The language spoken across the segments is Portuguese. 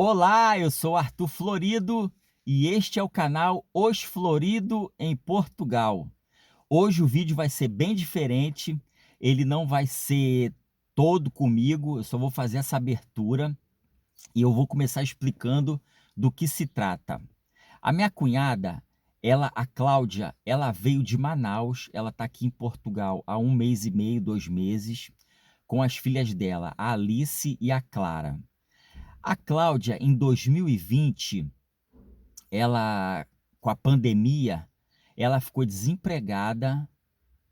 Olá, eu sou Arthur Florido e este é o canal Os Florido em Portugal. Hoje o vídeo vai ser bem diferente, ele não vai ser todo comigo, eu só vou fazer essa abertura e eu vou começar explicando do que se trata. A minha cunhada, a Cláudia, ela veio de Manaus, ela está aqui em Portugal há 1 mês e meio, 2 meses, com as filhas dela, a Alice e a Clara. A Cláudia, em 2020, ela, com a pandemia, ela ficou desempregada,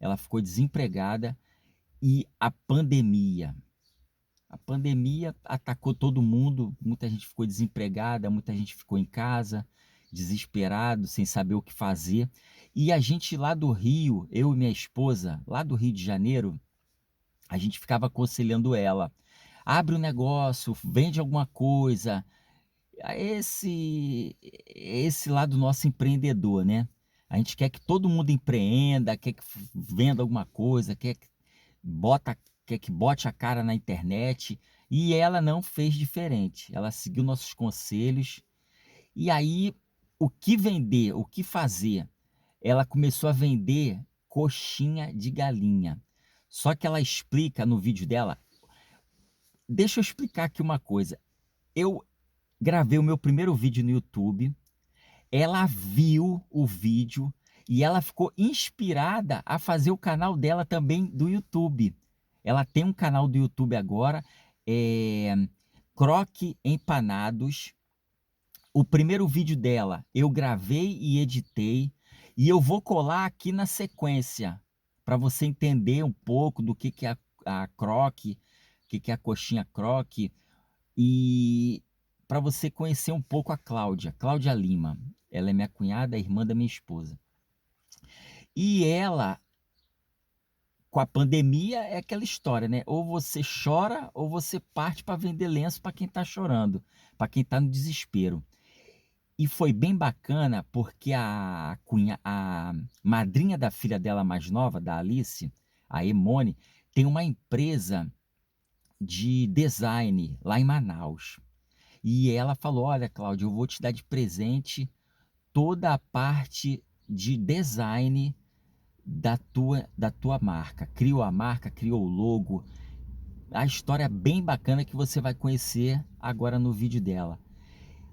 ela ficou desempregada e a pandemia atacou todo mundo, muita gente ficou desempregada, muita gente ficou em casa, desesperado, sem saber o que fazer. E a gente lá do Rio, eu e minha esposa, lá do Rio de Janeiro, a gente ficava aconselhando ela: abre um negócio, vende alguma coisa. Esse lado nosso empreendedor, né? A gente quer que todo mundo empreenda, quer que venda alguma coisa, bota, quer que bote a cara na internet. E ela não fez diferente. Ela seguiu nossos conselhos. E aí, o que vender, o que fazer? Ela começou a vender coxinha de galinha. Só que ela explica no vídeo dela. Deixa eu explicar aqui uma coisa. Eu gravei o meu primeiro vídeo no YouTube. Ela viu o vídeo e ela ficou inspirada a fazer o canal dela também do YouTube. Ela tem um canal do YouTube agora, é Croque Empanados. O primeiro vídeo dela eu gravei e editei e eu vou colar aqui na sequência para você entender um pouco do que é a croque, o que é a coxinha croque e para você conhecer um pouco a Cláudia Lima. Ela é minha cunhada, a irmã da minha esposa. E ela, com a pandemia, é aquela história, né? Ou você chora ou você parte para vender lenço para quem está chorando, para quem está no desespero. E foi bem bacana porque a madrinha da filha dela mais nova, da Alice, a Emone, tem uma empresa de design lá em Manaus. E ela falou: olha, Cláudia, eu vou te dar de presente toda a parte de design da tua marca. Criou a marca, criou o logo. A história é bem bacana que você vai conhecer agora no vídeo dela.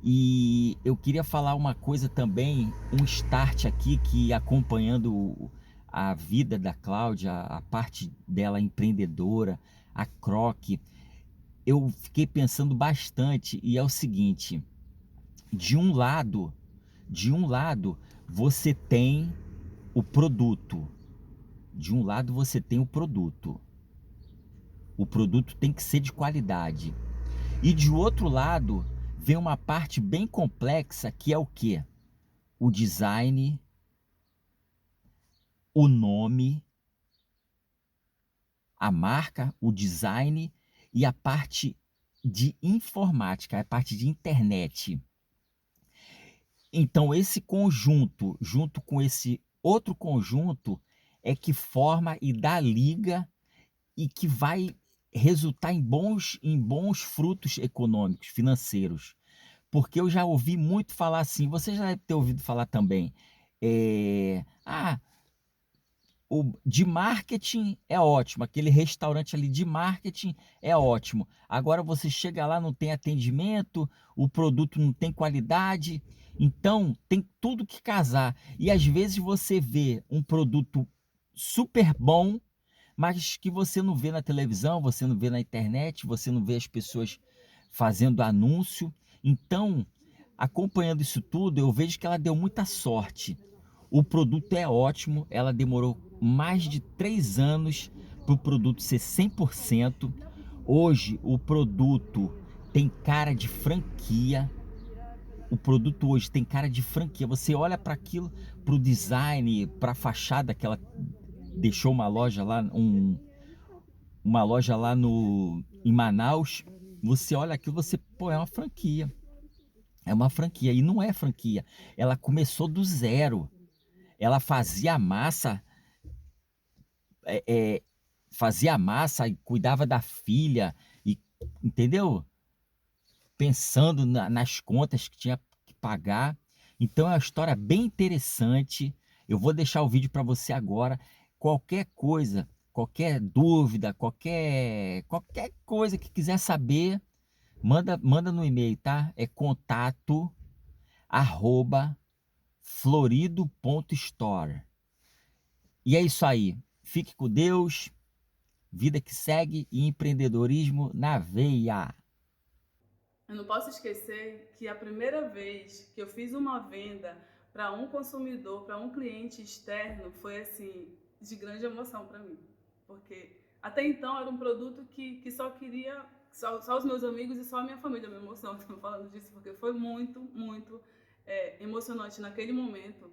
E eu queria falar uma coisa também, um start aqui que acompanhando a vida da Cláudia, a parte dela empreendedora, a Croque, eu fiquei pensando bastante e é o seguinte: de um lado, de um lado você tem o produto. De um lado você tem o produto. O produto tem que ser de qualidade. E de outro lado vem uma parte bem complexa que é o quê? O design, o nome, a marca, o design e a parte de informática, a parte de internet. Então, esse conjunto, junto com esse outro conjunto, é que forma e dá liga e que vai resultar em bons frutos econômicos, financeiros. Porque eu já ouvi muito falar assim, você já deve ter ouvido falar também, o de marketing é ótimo, aquele restaurante ali de marketing é ótimo. Agora você chega lá, não tem atendimento, o produto não tem qualidade, então tem tudo que casar. E às vezes você vê um produto super bom, mas que você não vê na televisão, você não vê na internet, você não vê as pessoas fazendo anúncio. Então, acompanhando isso tudo, eu vejo que ela deu muita sorte. O produto é ótimo, ela demorou mais de 3 anos para o produto ser 100%. Hoje, o produto tem cara de franquia. O produto hoje tem cara de franquia. Você olha para aquilo, para o design, para a fachada que ela deixou uma loja lá em Manaus. Você olha aquilo, você, pô, é uma franquia. É uma franquia e não é franquia. Ela começou do zero. Ela é, é, fazia massa e cuidava da filha, e, entendeu? pensando nas contas que tinha que pagar. Então é uma história bem interessante. Eu vou deixar o vídeo para você agora. Qualquer coisa, qualquer dúvida, qualquer coisa que quiser saber, manda no e-mail, tá? É contato@florido.store. E é isso aí. Fique com Deus, vida que segue e empreendedorismo na veia. Eu não posso esquecer que a primeira vez que eu fiz uma venda para um consumidor, para um cliente externo, foi assim, de grande emoção para mim. Porque até então era um produto que só queria, só os meus amigos e só a minha família me emocionam. Estou falando disso porque foi muito emocionante naquele momento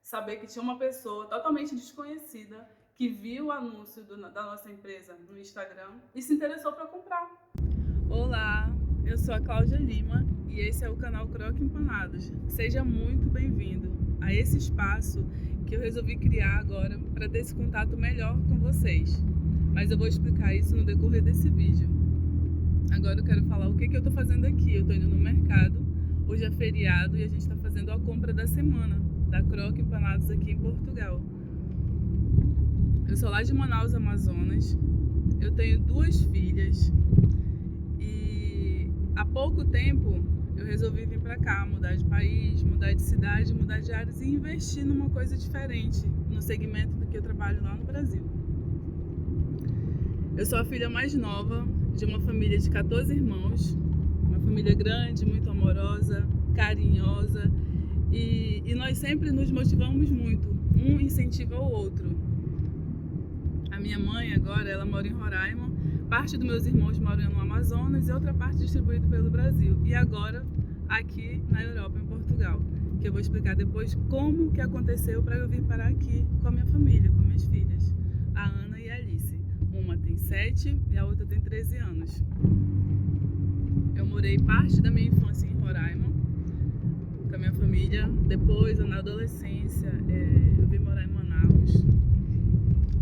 saber que tinha uma pessoa totalmente desconhecida que viu o anúncio da nossa empresa no Instagram e se interessou para comprar. Olá, eu sou a Cláudia Lima e esse é o canal Croque Empanados. Seja muito bem-vindo a esse espaço que eu resolvi criar agora para ter esse contato melhor com vocês. Mas eu vou explicar isso no decorrer desse vídeo. Agora eu quero falar o que eu estou fazendo aqui. Eu estou indo no mercado, hoje é feriado e a gente está fazendo a compra da semana da Croque Empanados aqui em Portugal. Eu sou lá de Manaus, Amazonas. Eu tenho 2 filhas. Há pouco tempo eu resolvi vir para cá, mudar de país, mudar de cidade, mudar de áreas e investir numa coisa diferente no segmento do que eu trabalho lá no Brasil. Eu sou a filha mais nova de uma família de 14 irmãos, uma família grande, muito amorosa, carinhosa e nós sempre nos motivamos muito, um incentiva o outro. A minha mãe agora, ela mora em Roraima. Parte dos meus irmãos moram no Amazonas e outra parte distribuída pelo Brasil. E agora aqui na Europa, em Portugal, que eu vou explicar depois como que aconteceu para eu vir parar aqui com a minha família, com minhas filhas, a Ana e a Alice. Uma tem 7 e a outra tem 13 anos. Eu morei parte da minha infância em Roraima com a minha família. Depois, na adolescência, eu vim morar em Manaus.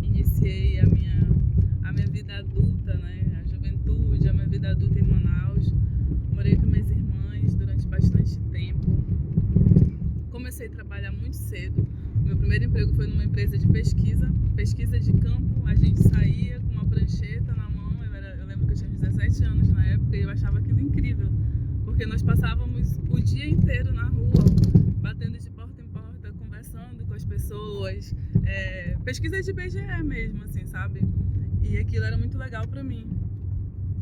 Iniciei a minha vida adulta, né? A juventude, a minha vida adulta em Manaus. Morei com minhas irmãs durante bastante tempo. Comecei a trabalhar muito cedo. Meu primeiro emprego foi numa empresa de pesquisa de campo. A gente saía com uma prancheta na mão. Eu lembro que eu tinha 17 anos na época e eu achava aquilo incrível, porque nós passávamos o dia inteiro na rua, batendo de porta em porta, conversando com as pessoas. Pesquisa de IBGE mesmo, assim, sabe? E aquilo era muito legal para mim.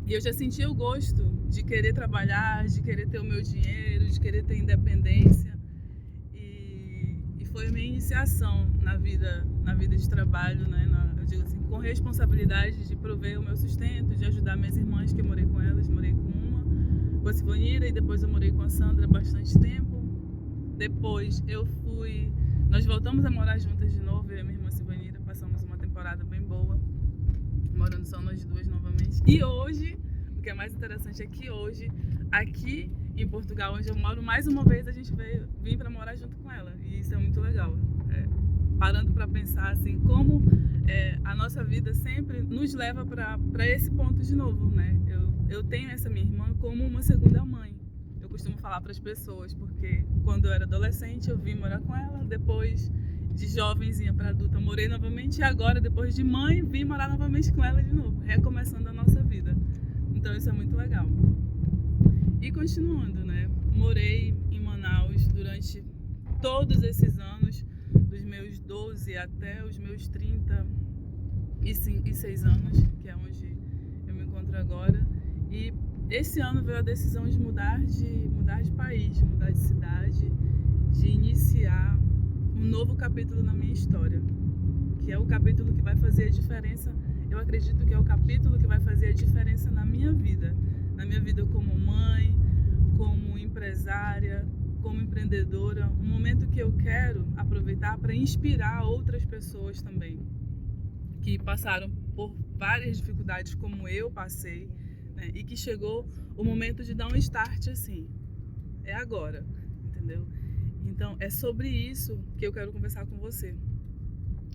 E eu já sentia o gosto de querer trabalhar, de querer ter o meu dinheiro, de querer ter independência. E foi a minha iniciação na vida de trabalho, né? Eu digo assim, com responsabilidade de prover o meu sustento, de ajudar minhas irmãs, que eu morei com elas. Morei com uma, com a Silvanira, e depois eu morei com a Sandra bastante tempo. Depois nós voltamos a morar juntas de novo, eu e a minha irmã Silvanira, passamos uma temporada bem boa, morando só nós duas novamente. E hoje, o que é mais interessante é que hoje, aqui em Portugal, onde eu moro, mais uma vez a gente vim para morar junto com ela. E isso é muito legal. Parando para pensar assim, como a nossa vida sempre nos leva para esse ponto de novo, né? Eu tenho essa minha irmã como uma segunda mãe. Eu costumo falar para as pessoas, porque quando eu era adolescente eu vim morar com ela, depois de jovenzinha para adulta morei novamente, e agora, depois de mãe, vim morar novamente com ela de novo, recomeçando a nossa vida. Então isso é muito legal. E continuando, né? Morei em Manaus durante todos esses anos, dos meus 12 até os meus 36 anos, que é onde eu me encontro agora. E esse ano veio a decisão de mudar de país, de mudar de cidade, de iniciar um novo capítulo na minha história, que é o capítulo que vai fazer a diferença. Eu acredito que é o capítulo que vai fazer a diferença na minha vida como mãe, como empresária, como empreendedora. Um momento que eu quero aproveitar para inspirar outras pessoas também, que passaram por várias dificuldades como eu passei, né? E que chegou o momento de dar um start assim, é agora, entendeu? Então é sobre isso que eu quero conversar com você,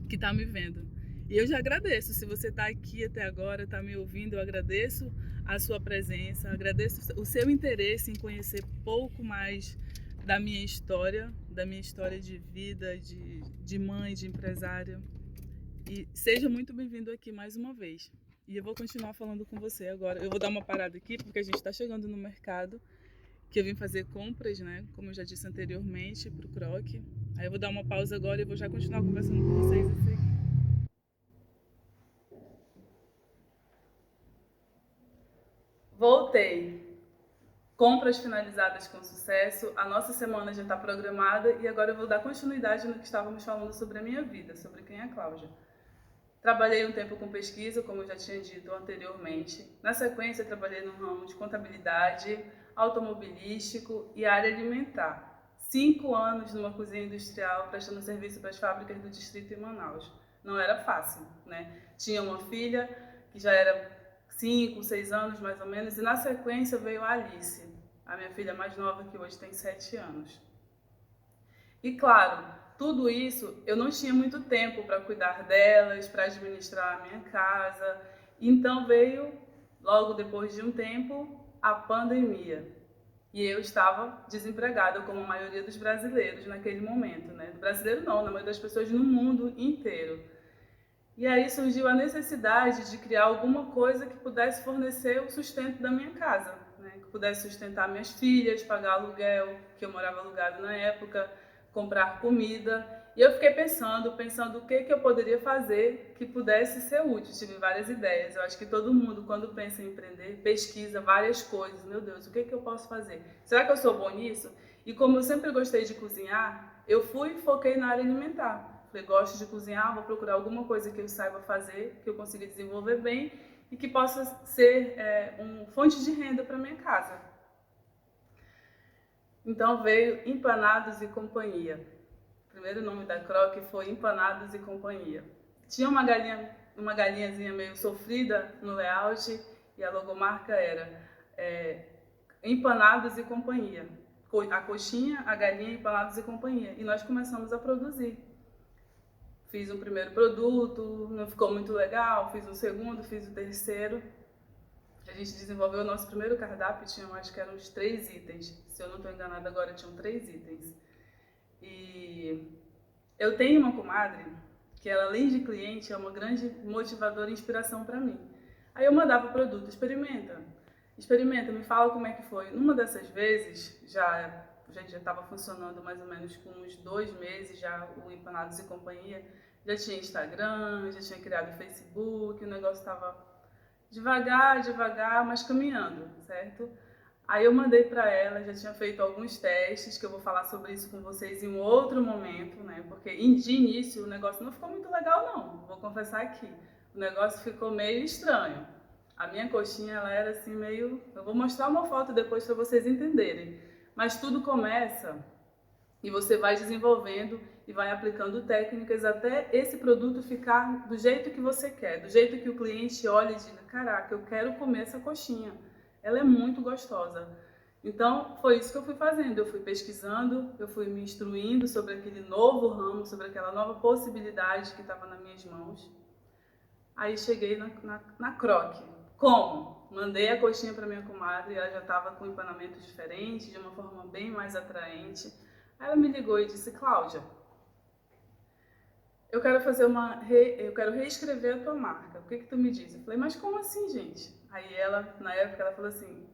que está me vendo E eu já agradeço, se você está aqui até agora, está me ouvindo, eu agradeço a sua presença, agradeço o seu interesse em conhecer pouco mais da minha história de vida, de mãe, de empresária. E seja muito bem-vindo aqui mais uma vez. E eu vou continuar falando com você agora. Eu vou dar uma parada aqui, porque a gente está chegando no mercado, que eu vim fazer compras, né? Como eu já disse anteriormente, para o Croque. Aí eu vou dar uma pausa agora e vou já continuar conversando com vocês a seguir. Voltei. Compras finalizadas com sucesso, a nossa semana já está programada e agora eu vou dar continuidade no que estávamos falando sobre a minha vida, sobre quem é a Cláudia. Trabalhei um tempo com pesquisa, como eu já tinha dito anteriormente. Na sequência, trabalhei no ramo de contabilidade, automobilístico e área alimentar. 5 anos numa cozinha industrial, prestando serviço para as fábricas do distrito em Manaus. Não era fácil, né? Tinha uma filha que já era 5, 6 anos mais ou menos, e na sequência veio a Alice, a minha filha mais nova, que hoje tem 7 anos. E claro, tudo isso eu não tinha muito tempo para cuidar delas, para administrar a minha casa. Então veio, logo depois de um tempo, a pandemia. E eu estava desempregada, como a maioria dos brasileiros naquele momento, né? Do brasileiro não, na maioria das pessoas no mundo inteiro. E aí surgiu a necessidade de criar alguma coisa que pudesse fornecer o sustento da minha casa, né? Que pudesse sustentar minhas filhas, pagar aluguel, que eu morava alugado na época, comprar comida. E eu fiquei pensando o que eu poderia fazer que pudesse ser útil. Tive várias ideias. Eu acho que todo mundo, quando pensa em empreender, pesquisa várias coisas. Meu Deus, o que eu posso fazer? Será que eu sou bom nisso? E como eu sempre gostei de cozinhar, eu fui e foquei na área alimentar. Eu gosto de cozinhar, vou procurar alguma coisa que eu saiba fazer, que eu consiga desenvolver bem e que possa ser uma fonte de renda para minha casa. Então veio Empanados e Companhia. O primeiro nome da Croque foi Empanados e Companhia. Tinha uma galinhazinha meio sofrida no layout e a logomarca era Empanados e Companhia. A coxinha, a galinha, Empanados e Companhia. E nós começamos a produzir. Fiz um primeiro produto, não ficou muito legal, fiz um segundo, fiz o terceiro. A gente desenvolveu o nosso primeiro cardápio, acho que eram uns 3 itens. Se eu não estou enganada agora, tinham 3 itens. E eu tenho uma comadre que ela, além de cliente, é uma grande motivadora e inspiração para mim. Aí eu mandava o produto, experimenta, me fala como é que foi. Numa dessas vezes, a gente já estava funcionando mais ou menos com uns 2 meses, já o Empanados e Companhia, já tinha Instagram, já tinha criado Facebook, o negócio estava devagar, mas caminhando, certo? Aí eu mandei para ela, já tinha feito alguns testes, que eu vou falar sobre isso com vocês em um outro momento, né? Porque de início o negócio não ficou muito legal não, vou confessar aqui. O negócio ficou meio estranho. A minha coxinha, ela era assim meio... Eu vou mostrar uma foto depois para vocês entenderem. Mas tudo começa e você vai desenvolvendo e vai aplicando técnicas até esse produto ficar do jeito que você quer, do jeito que o cliente olha e diga, caraca, eu quero comer essa coxinha, ela é muito gostosa. Então, foi isso que eu fui fazendo, eu fui pesquisando, eu fui me instruindo sobre aquele novo ramo, sobre aquela nova possibilidade que estava nas minhas mãos. Aí cheguei na Croque. Como? Mandei a coxinha para minha comadre, ela já estava com empanamentos diferentes, de uma forma bem mais atraente. Aí ela me ligou e disse, Cláudia, eu quero reescrever a tua marca, o que tu me diz? Eu falei, mas como assim, gente? Aí ela, na época, ela falou assim,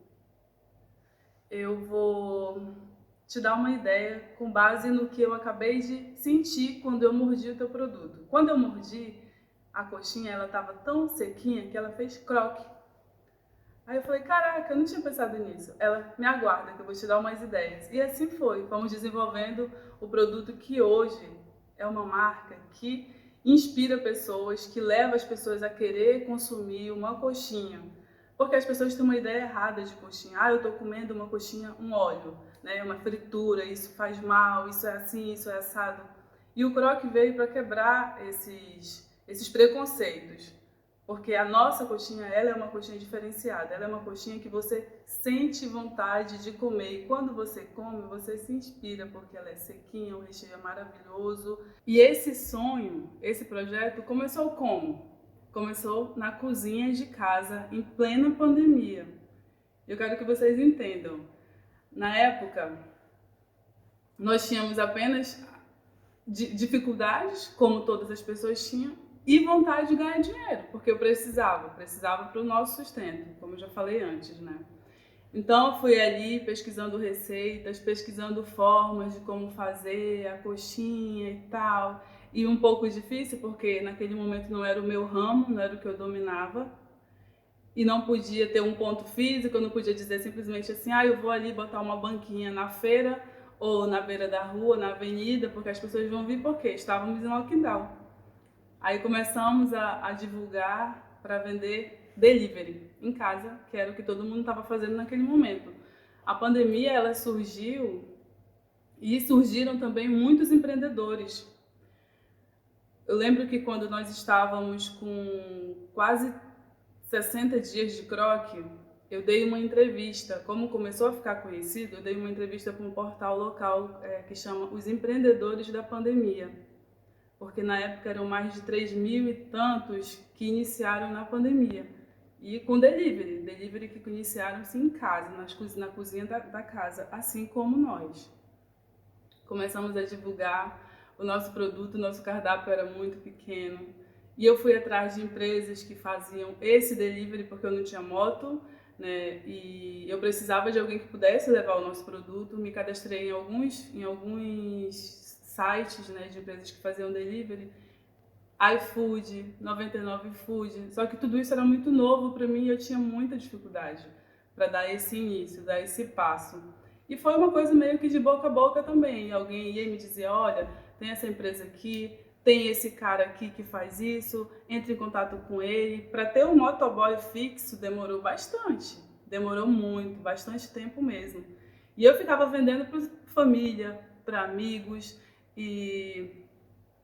eu vou te dar uma ideia com base no que eu acabei de sentir quando eu mordi o teu produto. Quando eu mordi, a coxinha, ela estava tão sequinha que ela fez croque. Aí eu falei, caraca, eu não tinha pensado nisso. Ela, me aguarda que eu vou te dar umas ideias. E assim foi, fomos desenvolvendo o produto que hoje é uma marca que inspira pessoas, que leva as pessoas a querer consumir uma coxinha. Porque as pessoas têm uma ideia errada de coxinha. Ah, eu estou comendo uma coxinha, um óleo, né? Uma fritura, isso faz mal, isso é assim, isso é assado. E o croque veio para quebrar esses preconceitos. Porque a nossa coxinha, ela é uma coxinha diferenciada, ela é uma coxinha que você sente vontade de comer. E quando você come, você se inspira, porque ela é sequinha, o recheio é maravilhoso. E esse sonho, esse projeto, começou como? Começou na cozinha de casa, em plena pandemia. Eu quero que vocês entendam. Na época, nós tínhamos apenas dificuldades, como todas as pessoas tinham, e vontade de ganhar dinheiro, porque eu precisava para o nosso sustento, como eu já falei antes, né? Então eu fui ali pesquisando receitas, pesquisando formas de como fazer a coxinha e tal, e um pouco difícil porque naquele momento não era o meu ramo, não era o que eu dominava, e não podia ter um ponto físico, eu não podia dizer simplesmente assim, eu vou ali botar uma banquinha na feira ou na beira da rua, na avenida, porque as pessoas vão vir porque estávamos em lockdown. Aí começamos a divulgar para vender delivery em casa, que era o que todo mundo estava fazendo naquele momento. A pandemia, ela surgiu e surgiram também muitos empreendedores. Eu lembro que quando nós estávamos com quase 60 dias de croque, eu dei uma entrevista. Como começou a ficar conhecido, eu dei uma entrevista para um portal local que chama Os Empreendedores da Pandemia. Porque na época eram mais de 3.000 e tantos que iniciaram na pandemia. E com delivery que iniciaram-se em casa, na cozinha da casa, assim como nós. Começamos a divulgar o nosso produto, o nosso cardápio era muito pequeno. E eu fui atrás de empresas que faziam esse delivery, porque eu não tinha moto, né? E eu precisava de alguém que pudesse levar o nosso produto. Me cadastrei em alguns sites, né, de empresas que faziam delivery, iFood, 99 Food, só que tudo isso era muito novo para mim e eu tinha muita dificuldade para dar esse início, dar esse passo. E foi uma coisa meio que de boca a boca também, alguém ia e me dizia, olha, tem essa empresa aqui, tem esse cara aqui que faz isso, entre em contato com ele. Para ter um motoboy fixo demorou bastante, demorou muito, bastante tempo mesmo. E eu ficava vendendo para família, para amigos. E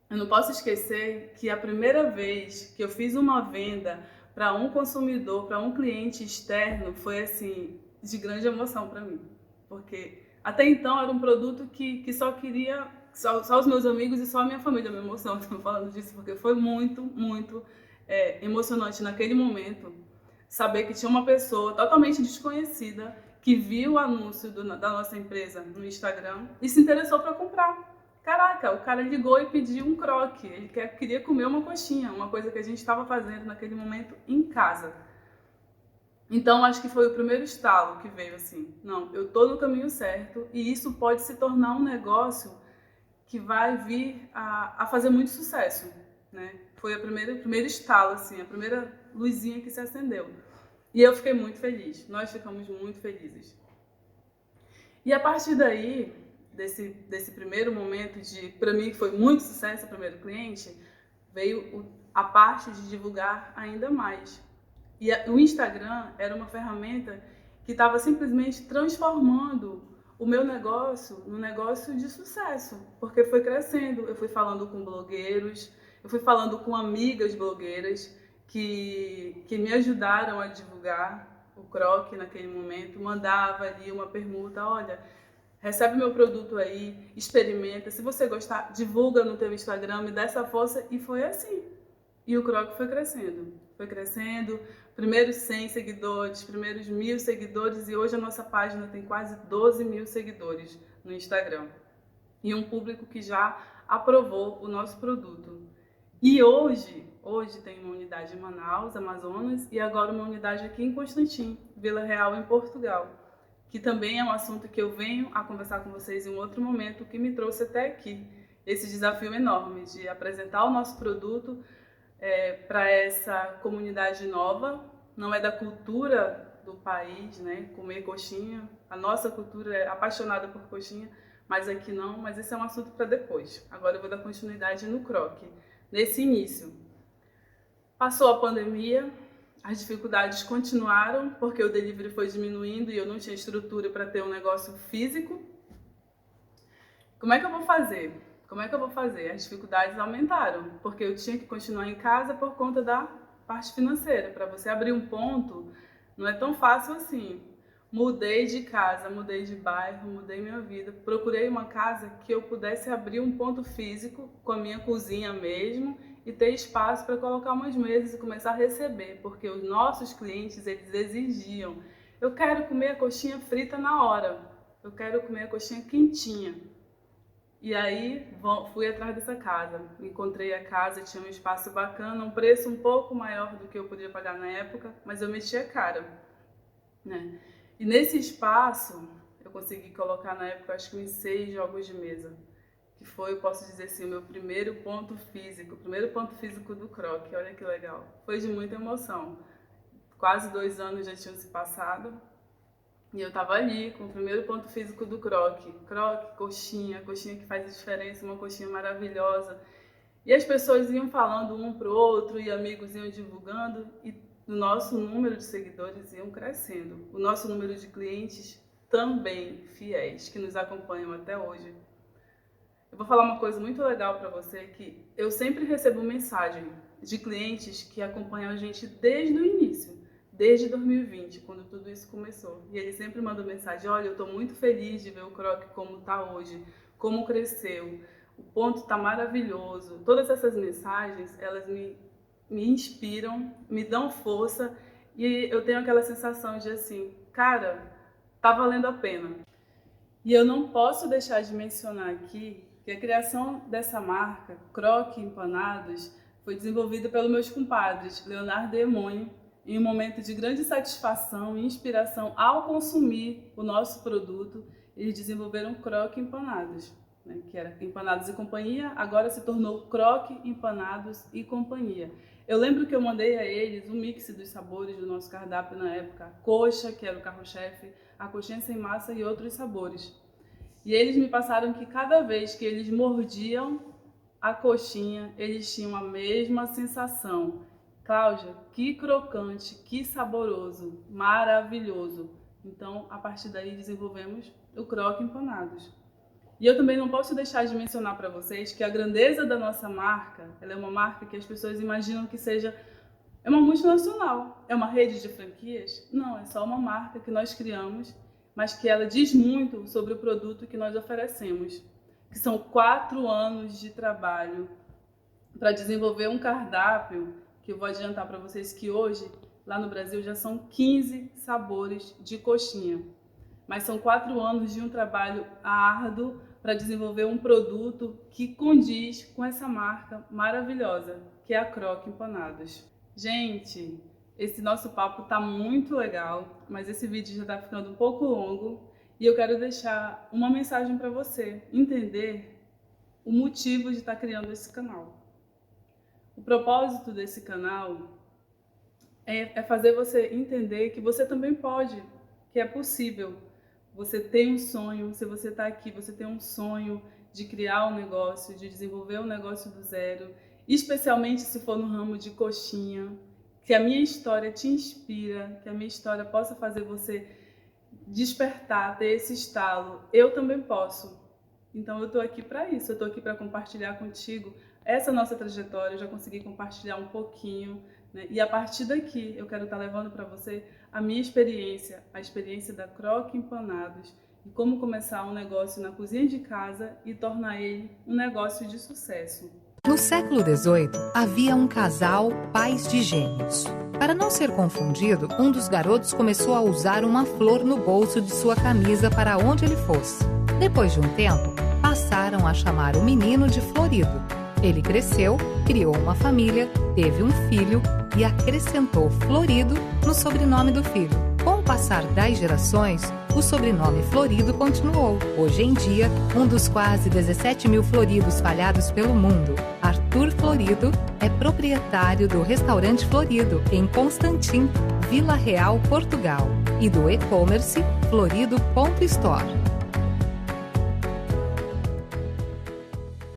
eu não posso esquecer que a primeira vez que eu fiz uma venda para um consumidor, para um cliente externo, foi assim, de grande emoção para mim. Porque até então era um produto que só queria, só os meus amigos e só a minha família me emocionam. Estou falando disso porque foi muito emocionante naquele momento saber que tinha uma pessoa totalmente desconhecida que viu o anúncio da nossa empresa no Instagram e se interessou para comprar. Caraca, o cara ligou e pediu um croque, ele queria comer uma coxinha, uma coisa que a gente estava fazendo naquele momento em casa. Então, acho que foi o primeiro estalo que veio assim, não, eu estou no caminho certo e isso pode se tornar um negócio que vai vir a fazer muito sucesso, né? Foi o primeiro estalo, assim, a primeira luzinha que se acendeu. E eu fiquei muito feliz, nós ficamos muito felizes. E a partir daí, desse primeiro momento para mim foi muito sucesso, o primeiro cliente, veio a parte de divulgar ainda mais. E o Instagram era uma ferramenta que estava simplesmente transformando o meu negócio num negócio de sucesso, porque foi crescendo. Eu fui falando com blogueiros, eu fui falando com amigas blogueiras que me ajudaram a divulgar o croque naquele momento, mandava ali uma permuta, olha, recebe meu produto aí, experimenta, se você gostar, divulga no teu Instagram, me dá essa força, e foi assim. E o croque foi crescendo, primeiros 100 seguidores, primeiros 1.000 seguidores, e hoje a nossa página tem quase 12.000 seguidores no Instagram. E um público que já aprovou o nosso produto. E hoje tem uma unidade em Manaus, Amazonas, e agora uma unidade aqui em Constantin, Vila Real, em Portugal, que também é um assunto que eu venho a conversar com vocês em um outro momento, que me trouxe até aqui, esse desafio enorme de apresentar o nosso produto para essa comunidade nova. Não é da cultura do país, né, comer coxinha, a nossa cultura é apaixonada por coxinha, mas aqui não, mas esse é um assunto para depois. Agora eu vou dar continuidade no croque. Nesse início, passou a pandemia, as dificuldades continuaram, porque o delivery foi diminuindo e eu não tinha estrutura para ter um negócio físico. Como é que eu vou fazer? As dificuldades aumentaram, porque eu tinha que continuar em casa por conta da parte financeira. Para você abrir um ponto, não é tão fácil assim. Mudei de casa, mudei de bairro, mudei minha vida. Procurei uma casa que eu pudesse abrir um ponto físico com a minha cozinha mesmo e ter espaço para colocar umas mesas e começar a receber, porque os nossos clientes, eles exigiam: eu quero comer a coxinha frita na hora, eu quero comer a coxinha quentinha. E aí fui atrás dessa casa, encontrei a casa, tinha um espaço bacana, um preço um pouco maior do que eu podia pagar na época, mas eu meti a cara, né? E nesse espaço eu consegui colocar na época acho que uns 6 jogos de mesa, que foi, eu posso dizer assim, o meu primeiro ponto físico do Croc. Olha que legal, foi de muita emoção. Quase 2 anos já tinham se passado e eu estava ali com o primeiro ponto físico do Croc. Croc, coxinha que faz a diferença, uma coxinha maravilhosa. E as pessoas iam falando um para o outro e amigos iam divulgando e o nosso número de seguidores iam crescendo. O nosso número de clientes também fiéis, que nos acompanham até hoje. Eu vou falar uma coisa muito legal para você, que eu sempre recebo mensagem de clientes que acompanham a gente desde o início, desde 2020, quando tudo isso começou. E eles sempre mandam mensagem: olha, eu estou muito feliz de ver o Croc como está hoje, como cresceu, o ponto está maravilhoso. Todas essas mensagens, elas me inspiram, me dão força e eu tenho aquela sensação de assim, cara, tá valendo a pena. E eu não posso deixar de mencionar aqui que a criação dessa marca, Croc Empanados, foi desenvolvida pelos meus compadres, Leonardo e Emônio, em um momento de grande satisfação e inspiração ao consumir o nosso produto. Eles desenvolveram Croc Empanados, né, que era Empanados e Companhia, agora se tornou Croc Empanados e Companhia. Eu lembro que eu mandei a eles um mix dos sabores do nosso cardápio na época, a coxa, que era o carro-chefe, a coxinha sem massa e outros sabores. E eles me passaram que cada vez que eles mordiam a coxinha, eles tinham a mesma sensação. Cláudia, que crocante, que saboroso, maravilhoso. Então, a partir daí, desenvolvemos o Croc Empanados. E eu também não posso deixar de mencionar para vocês que a grandeza da nossa marca, ela é uma marca que as pessoas imaginam que seja uma multinacional, é uma rede de franquias. Não, é só uma marca que nós criamos, mas que ela diz muito sobre o produto que nós oferecemos, que são 4 anos de trabalho para desenvolver um cardápio, que eu vou adiantar para vocês que hoje, lá no Brasil, já são 15 sabores de coxinha. Mas são 4 anos de um trabalho árduo para desenvolver um produto que condiz com essa marca maravilhosa, que é a Croc Empanados. Gente, esse nosso papo está muito legal, mas esse vídeo já está ficando um pouco longo e eu quero deixar uma mensagem para você entender o motivo de estar criando esse canal. O propósito desse canal é fazer você entender que você também pode, que é possível. Você tem um sonho, se você está aqui, você tem um sonho de criar um negócio, de desenvolver um negócio do zero, especialmente se for no ramo de coxinha, que a minha história te inspira, que a minha história possa fazer você despertar, ter esse estalo. Eu também posso. Então eu estou aqui para isso, eu estou aqui para compartilhar contigo essa nossa trajetória. Eu já consegui compartilhar um pouquinho, né? E a partir daqui eu quero estar levando para você a minha experiência, a experiência da Croc Empanados e como começar um negócio na cozinha de casa e tornar ele um negócio de sucesso. No século XVIII, havia um casal pais de gêmeos. Para não ser confundido, um dos garotos começou a usar uma flor no bolso de sua camisa para onde ele fosse. Depois de um tempo, passaram a chamar o menino de Florido. Ele cresceu, criou uma família, teve um filho e acrescentou Florido no sobrenome do filho. Com o passar das gerações, o sobrenome Florido continuou. Hoje em dia, um dos quase 17 mil Floridos espalhados pelo mundo, Arthur Florido, é proprietário do restaurante Florido, em Constantin, Vila Real, Portugal, e do e-commerce florido.store.